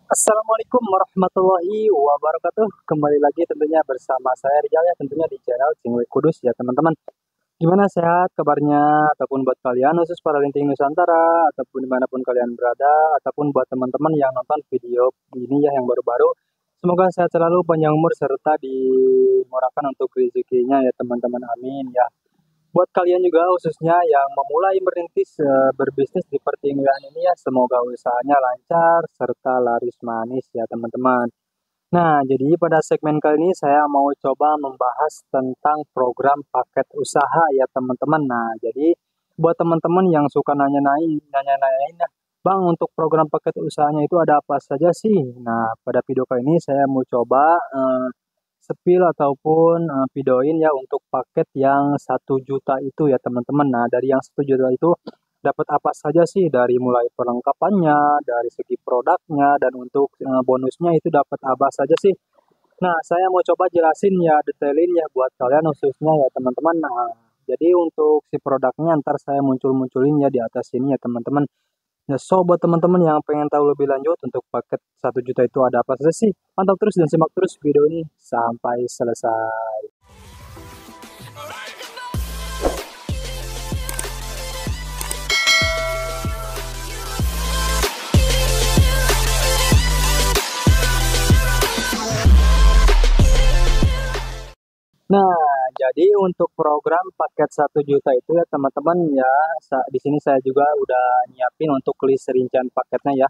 Assalamualaikum warahmatullahi wabarakatuh. Kembali lagi tentunya bersama saya Rijal ya, tentunya di channel Cingwe Kudus ya teman-teman. Gimana sehat kabarnya ataupun buat kalian khusus para linting Nusantara ataupun dimanapun kalian berada ataupun buat teman-teman yang nonton video ini ya yang baru-baru. Semoga sehat selalu, panjang umur serta dimurahkan untuk rezekinya ya teman-teman. Amin ya. Buat kalian juga khususnya yang memulai merintis berbisnis di pertinggalan ini ya, semoga usahanya lancar serta laris manis ya teman-teman. Nah, jadi pada segmen kali ini saya mau coba membahas tentang program paket usaha ya teman-teman. Nah, jadi buat teman-teman yang suka nanya-nanyain ya, Bang, untuk program paket usahanya itu ada apa saja sih? Nah, pada video kali ini saya mau coba sepil ataupun videoin ya untuk paket yang 1 juta itu ya teman-teman. Nah, dari yang 1 juta itu dapat apa saja sih dari mulai perlengkapannya, dari segi produknya, dan untuk bonusnya itu dapat apa saja sih? Nah, saya mau coba jelasin ya, detailin ya buat kalian khususnya ya teman-teman. Nah, jadi untuk si produknya ntar saya muncul-munculin ya di atas sini ya teman-teman. Ya, so buat teman-teman yang pengen tahu lebih lanjut untuk paket 1 juta itu ada apa saja sih? Pantau terus dan simak terus video ini sampai selesai. Nah, jadi untuk program paket 1 juta itu ya teman-teman ya, di sini saya juga udah nyiapin untuk list rincian paketnya ya.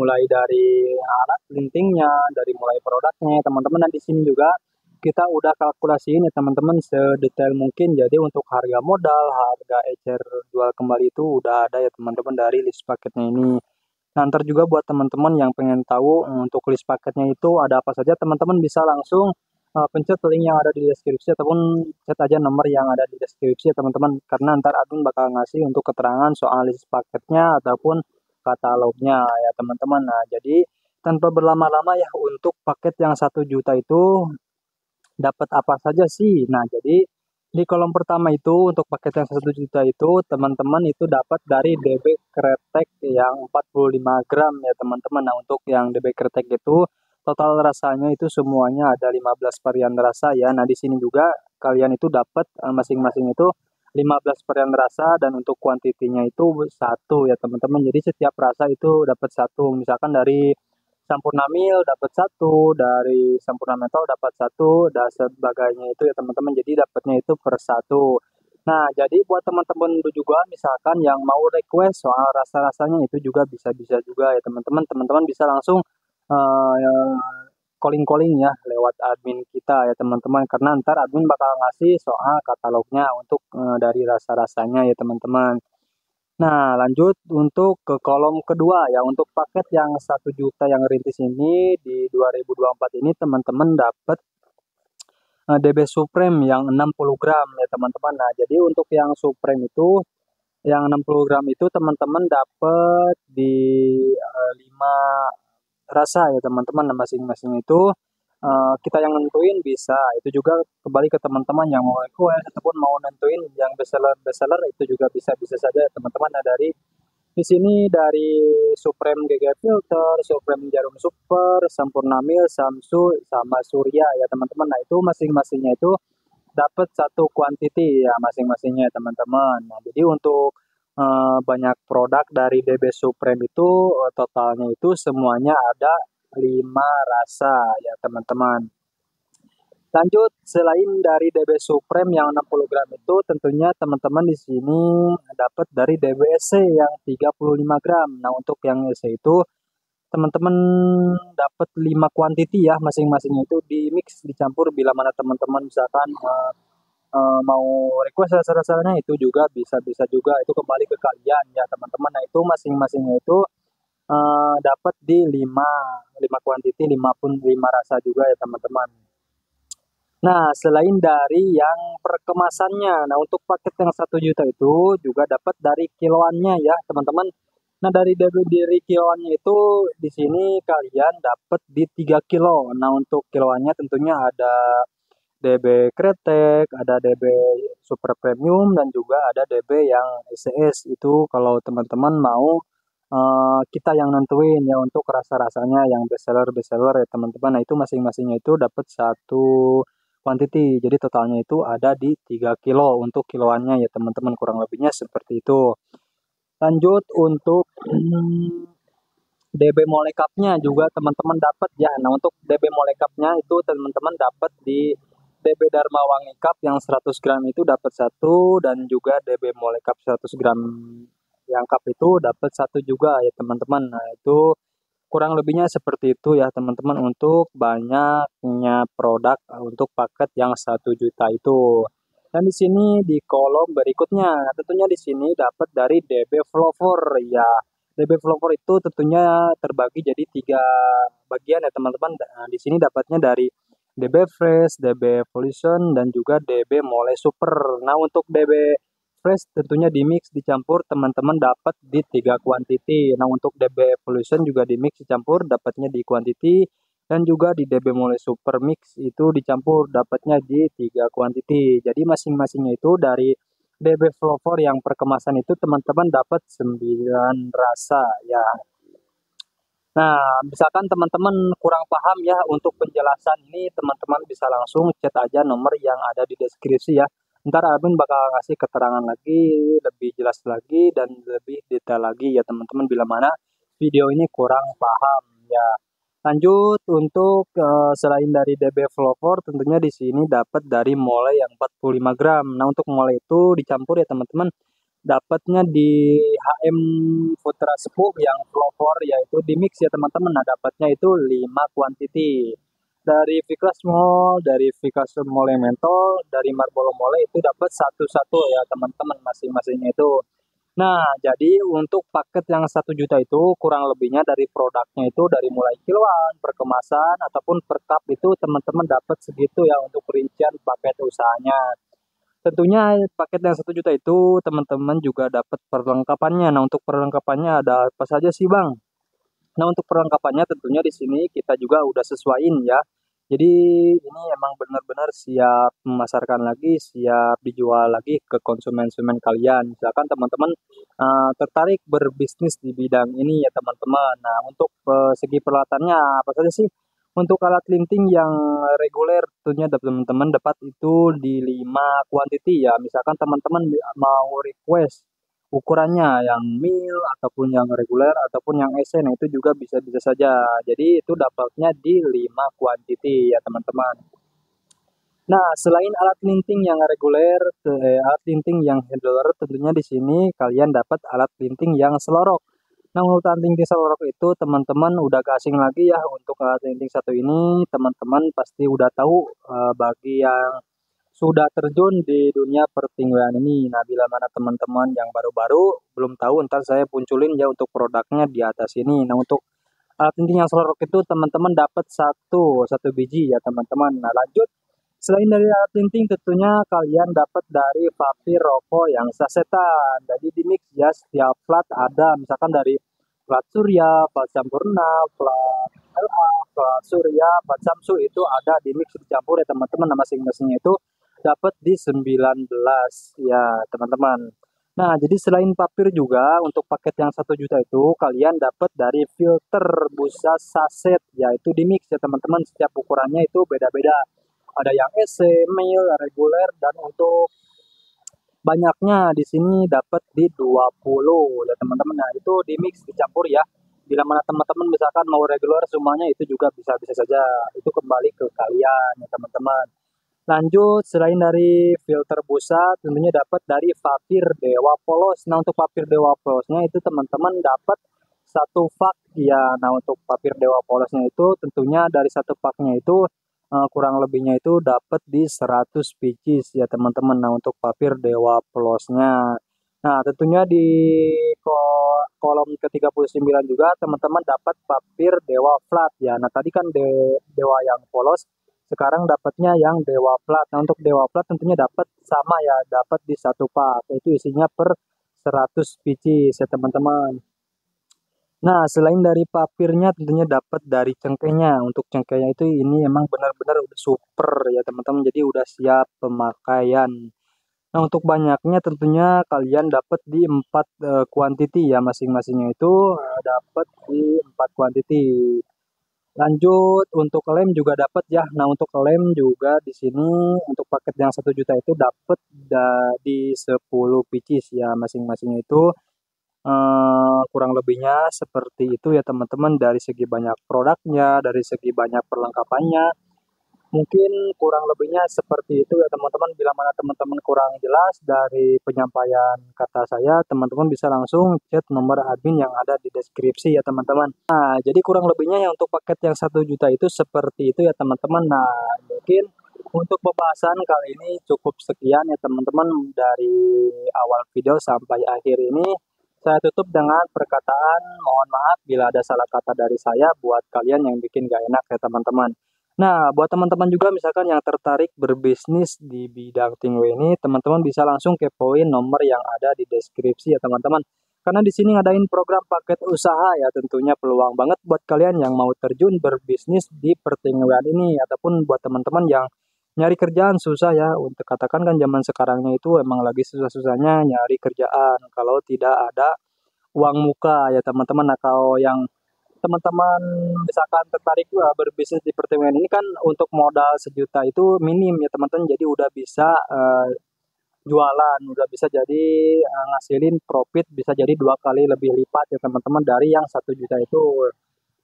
Mulai dari alat lintingnya, dari mulai produknya, teman-teman. Dan di sini juga kita udah kalkulasiin ya teman-teman sedetail mungkin. Jadi untuk harga modal, harga ecer jual kembali itu udah ada ya teman-teman dari list paketnya ini. Nah, ntar juga buat teman-teman yang pengen tahu untuk list paketnya itu ada apa saja, teman-teman bisa langsung pencet link yang ada di deskripsi ataupun chat aja nomor yang ada di deskripsi ya teman-teman. Karena ntar admin bakal ngasih untuk keterangan soal list paketnya ataupun katalognya ya teman-teman. Nah, jadi tanpa berlama-lama ya untuk paket yang 1 juta itu dapat apa saja sih? Nah, jadi di kolom pertama itu untuk paket yang 1 juta itu teman-teman itu dapat dari DB kretek yang 45 gram ya teman-teman. Nah, untuk yang DB kretek itu total rasanya itu semuanya ada 15 varian rasa ya. Nah, di sini juga kalian itu dapat masing-masing itu 15 varian rasa dan untuk kuantitinya itu satu ya teman-teman. Jadi setiap rasa itu dapat satu. Misalkan dari Sampurna Mil dapat satu, dari Sampurna Metal dapat satu, dan sebagainya itu ya teman-teman. Jadi dapatnya itu per satu. Nah, jadi buat teman-teman juga misalkan yang mau request soal rasa-rasanya itu juga bisa-bisa juga ya teman-teman. Teman-teman bisa langsung calling-calling ya lewat admin kita ya teman-teman. Karena ntar admin bakal ngasih soal katalognya untuk dari rasa-rasanya ya teman-teman. Nah, lanjut untuk ke kolom kedua ya. Untuk paket yang 1 juta yang rintis ini di 2024 ini teman-teman dapat DB Supreme yang 60 gram ya teman-teman. Nah, jadi untuk yang Supreme itu yang 60 gram itu teman-teman dapat di 5 rasa ya teman-teman. Nah, masing-masing itu kita yang nentuin bisa. Itu juga kembali ke teman-teman yang mau request ataupun mau nentuin yang bestseller itu juga bisa-bisa saja ya teman-teman. Nah, dari di sini dari Supreme GG Filter, Supreme Jarum Super, Sampurna Mil, Samsu, sama Surya ya teman-teman. Nah, itu masing-masingnya itu dapat satu quantity ya masing-masingnya ya teman-teman. Nah, jadi untuk banyak produk dari DB Supreme itu totalnya itu semuanya ada 5 rasa ya teman-teman. Lanjut, selain dari DB Supreme yang 60 gram itu, tentunya teman-teman di sini dapat dari DBSC yang 35 gram. Nah, untuk yang SC itu, teman-teman dapat 5 quantity ya, masing-masingnya itu di mix, dicampur bila mana teman-teman misalkan mau request rasa-rasanya itu juga bisa-bisa juga, itu kembali ke kalian ya teman-teman. Nah, itu masing-masingnya itu dapat di 5 quantity, 5 pun 5 rasa juga ya teman-teman. Nah, selain dari yang perkemasannya, nah untuk paket yang 1 juta itu juga dapat dari kiloannya ya, teman-teman. Nah, dari kiloannya itu di sini kalian dapat di 3 kilo. Nah, untuk kiloannya tentunya ada DB Kretek, ada DB Super Premium, dan juga ada DB yang SS. Itu kalau teman-teman mau kita yang nentuin ya untuk rasa-rasanya yang bestseller ya teman-teman. Nah itu masing-masingnya itu dapat satu quantity. Jadi totalnya itu ada di 3 kilo untuk kiloannya ya teman-teman. Kurang lebihnya seperti itu. Lanjut untuk DB molekapnya juga teman-teman dapat ya. Nah untuk DB molekapnya itu teman-teman dapat di DB Dharma Wangi Cup yang 100 gram itu dapat satu, dan juga DB molekap 100 gram yang cup itu dapat satu juga ya teman-teman. Nah itu kurang lebihnya seperti itu ya teman-teman untuk banyaknya produk untuk paket yang 1 juta itu. Dan di sini di kolom berikutnya, tentunya di sini dapat dari DB Flower ya. DB Flower itu tentunya terbagi jadi 3 bagian ya teman-teman. Nah, di sini dapatnya dari DB Fresh, DB Evolution, dan juga DB Mole Super. Nah untuk DB Fresh tentunya di mix dicampur teman-teman dapat di 3 quantity. Nah untuk DB Evolution juga di mix dicampur dapatnya di quantity, dan juga di DB Mole Super Mix itu dicampur dapatnya di 3 quantity. Jadi masing-masingnya itu dari DB Flavor yang perkemasan itu teman-teman dapat 9 rasa ya. Nah, misalkan teman-teman kurang paham ya untuk penjelasan ini, teman-teman bisa langsung chat aja nomor yang ada di deskripsi ya. Ntar admin bakal ngasih keterangan lagi, lebih jelas lagi, dan lebih detail lagi ya teman-teman bila mana video ini kurang paham ya. Lanjut untuk selain dari DB Flower, tentunya di sini dapat dari mole yang 45 gram. Nah, untuk mole itu dicampur ya teman-teman. Dapatnya di HM Putra Sepuh yang Flower yaitu di mix ya teman-teman. Nah, dapatnya itu 5 quantity. Dari Viclas Mall, dari Viclas Mole Mentol, dari Marlboro Mole itu dapat satu-satu ya teman-teman masing-masingnya itu. Nah, jadi untuk paket yang 1 juta itu kurang lebihnya dari produknya itu dari mulai kiloan, per kemasan, ataupun per cup itu teman-teman dapat segitu ya untuk perincian paket usahanya. Tentunya paket yang 1 juta itu teman-teman juga dapat perlengkapannya. Nah, untuk perlengkapannya ada apa saja sih, Bang? Nah, untuk perlengkapannya tentunya di sini kita juga udah sesuaiin ya. Jadi ini emang benar-benar siap memasarkan lagi, siap dijual lagi ke konsumen-konsumen kalian. Misalkan teman-teman tertarik berbisnis di bidang ini ya teman-teman. Nah, untuk segi peralatannya apa saja sih? Untuk alat linting yang reguler tentunya teman-teman dapat itu di 5 quantity ya. Misalkan teman-teman mau request ukurannya yang mil ataupun yang reguler ataupun yang SN, nah itu juga bisa-bisa saja. Jadi itu dapatnya di 5 quantity ya teman-teman. Nah, selain alat linting yang reguler, alat linting yang handler, tentunya di sini kalian dapat alat linting yang selorok. Nah, untuk alat linting selorok itu teman-teman udah gak asing lagi ya untuk alat linting satu ini, teman-teman pasti udah tahu bagi yang sudah terjun di dunia pertinggalan ini. Nah, bila mana teman-teman yang baru-baru belum tahu, ntar saya punculin ya untuk produknya di atas ini. Nah, untuk alat linting yang selorok itu teman-teman dapat satu biji ya teman-teman. Nah, lanjut. Selain dari alat linting, tentunya kalian dapat dari vape rokok yang sasetan. Jadi di mix ya, setiap plat ada, misalkan dari plat Surya, plat Sampurna, plat LA, plat Surya, plat Samsu itu ada di mix dicampur ya teman-teman. Nah, masing-masingnya itu dapat di 19 ya teman-teman. Nah, jadi selain papir juga untuk paket yang 1 juta itu kalian dapat dari filter busa saset, yaitu di mix ya teman-teman. Setiap ukurannya itu beda-beda. Ada yang SC, mil, reguler, dan untuk banyaknya di sini dapat di 20 ya teman-teman. Nah, itu di mix dicampur ya. Bila mana teman-teman misalkan mau reguler semuanya itu juga bisa-bisa saja. Itu kembali ke kalian ya teman-teman. Lanjut, selain dari filter busa, tentunya dapat dari papir Dewa Polos. Nah, untuk papir Dewa Polosnya itu teman-teman dapat satu pak ya. Nah, untuk papir Dewa Polosnya itu tentunya dari satu paknya itu kurang lebihnya itu dapat di 100 pieces ya teman-teman. Nah, untuk papir Dewa Polosnya. Nah, tentunya di kolom ke-39 juga teman-teman dapat papir Dewa Flat ya. Nah, tadi kan Dewa yang polos, sekarang dapatnya yang Dewa Plat. Nah, untuk Dewa Plat tentunya dapat sama ya, dapat di satu pak. Itu isinya per 100 pieces ya teman-teman. Nah, selain dari papirnya tentunya dapat dari cengkehnya. Untuk cengkehnya itu ini emang benar-benar udah super ya teman-teman. Jadi udah siap pemakaian. Nah, untuk banyaknya tentunya kalian dapat di 4 quantity ya, masing-masingnya itu dapat di 4 quantity. Lanjut untuk lem juga dapat ya. Nah, untuk lem juga di sini untuk paket yang 1 juta itu dapat di 10 pieces ya, masing-masingnya itu kurang lebihnya seperti itu ya teman-teman, dari segi banyak produknya, dari segi banyak perlengkapannya. Mungkin kurang lebihnya seperti itu ya teman-teman. Bila mana teman-teman kurang jelas dari penyampaian kata saya, teman-teman bisa langsung chat nomor admin yang ada di deskripsi ya teman-teman. Nah, jadi kurang lebihnya ya untuk paket yang 1 juta itu seperti itu ya teman-teman. Nah, mungkin untuk pembahasan kali ini cukup sekian ya teman-teman. Dari awal video sampai akhir ini saya tutup dengan perkataan mohon maaf bila ada salah kata dari saya buat kalian yang bikin gak enak ya teman-teman. Nah, buat teman-teman juga misalkan yang tertarik berbisnis di bidang tinggal ini, teman-teman bisa langsung kepoin nomor yang ada di deskripsi ya teman-teman. Karena di sini ngadain program paket usaha ya, tentunya peluang banget buat kalian yang mau terjun berbisnis di pertinggalan ini, ataupun buat teman-teman yang nyari kerjaan susah ya. Untuk katakan kan zaman sekarangnya itu emang lagi susah-susahnya nyari kerjaan kalau tidak ada uang muka ya teman-teman. Nah, kalau yang teman-teman misalkan tertarik berbisnis di pertanian ini kan untuk modal 1 juta itu minim ya teman-teman, jadi udah bisa jualan, udah bisa jadi ngasilin profit bisa jadi 2 kali lebih lipat ya teman-teman dari yang 1 juta itu.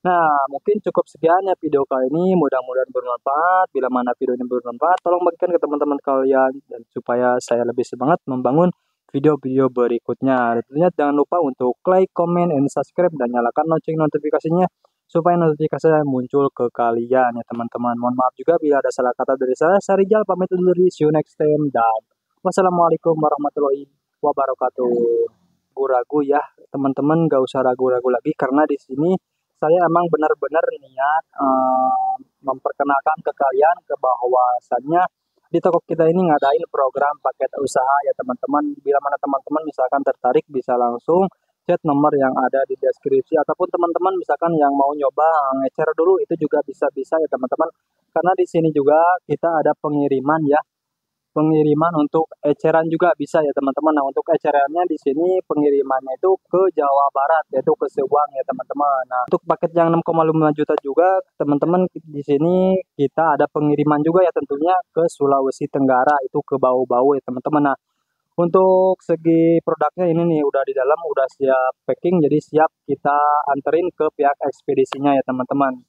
Nah, mungkin cukup sekian ya video kali ini, mudah-mudahan bermanfaat. Bila mana video ini bermanfaat, tolong bagikan ke teman-teman kalian dan supaya saya lebih semangat membangun video-video berikutnya. Dan tentunya jangan lupa untuk like, comment, and subscribe dan nyalakan lonceng notifikasinya supaya notifikasi saya muncul ke kalian ya teman-teman. Mohon maaf juga bila ada salah kata dari saya. Saya Rijal pamit undur diri. See you next time dan wassalamualaikum warahmatullahi wabarakatuh. Ragu-ragu ya teman-teman, gak usah ragu-ragu lagi karena di sini saya emang benar-benar niat memperkenalkan ke kalian ke bahwasannya di toko kita ini ngadain program paket usaha ya teman-teman. Bila mana teman-teman misalkan tertarik bisa langsung chat nomor yang ada di deskripsi, ataupun teman-teman misalkan yang mau nyoba ngecer dulu itu juga bisa-bisa ya teman-teman. Karena di sini juga kita ada pengiriman ya, pengiriman untuk eceran juga bisa ya teman-teman. Nah, untuk ecerannya di sini pengirimannya itu ke Jawa Barat, yaitu ke Sewang ya teman-teman. Nah, untuk paket yang 6,5 juta juga teman-teman di sini kita ada pengiriman juga ya tentunya ke Sulawesi Tenggara, itu ke Bau-Bau ya teman-teman. Nah, untuk segi produknya ini nih udah di dalam, udah siap packing, jadi siap kita anterin ke pihak ekspedisinya ya teman-teman.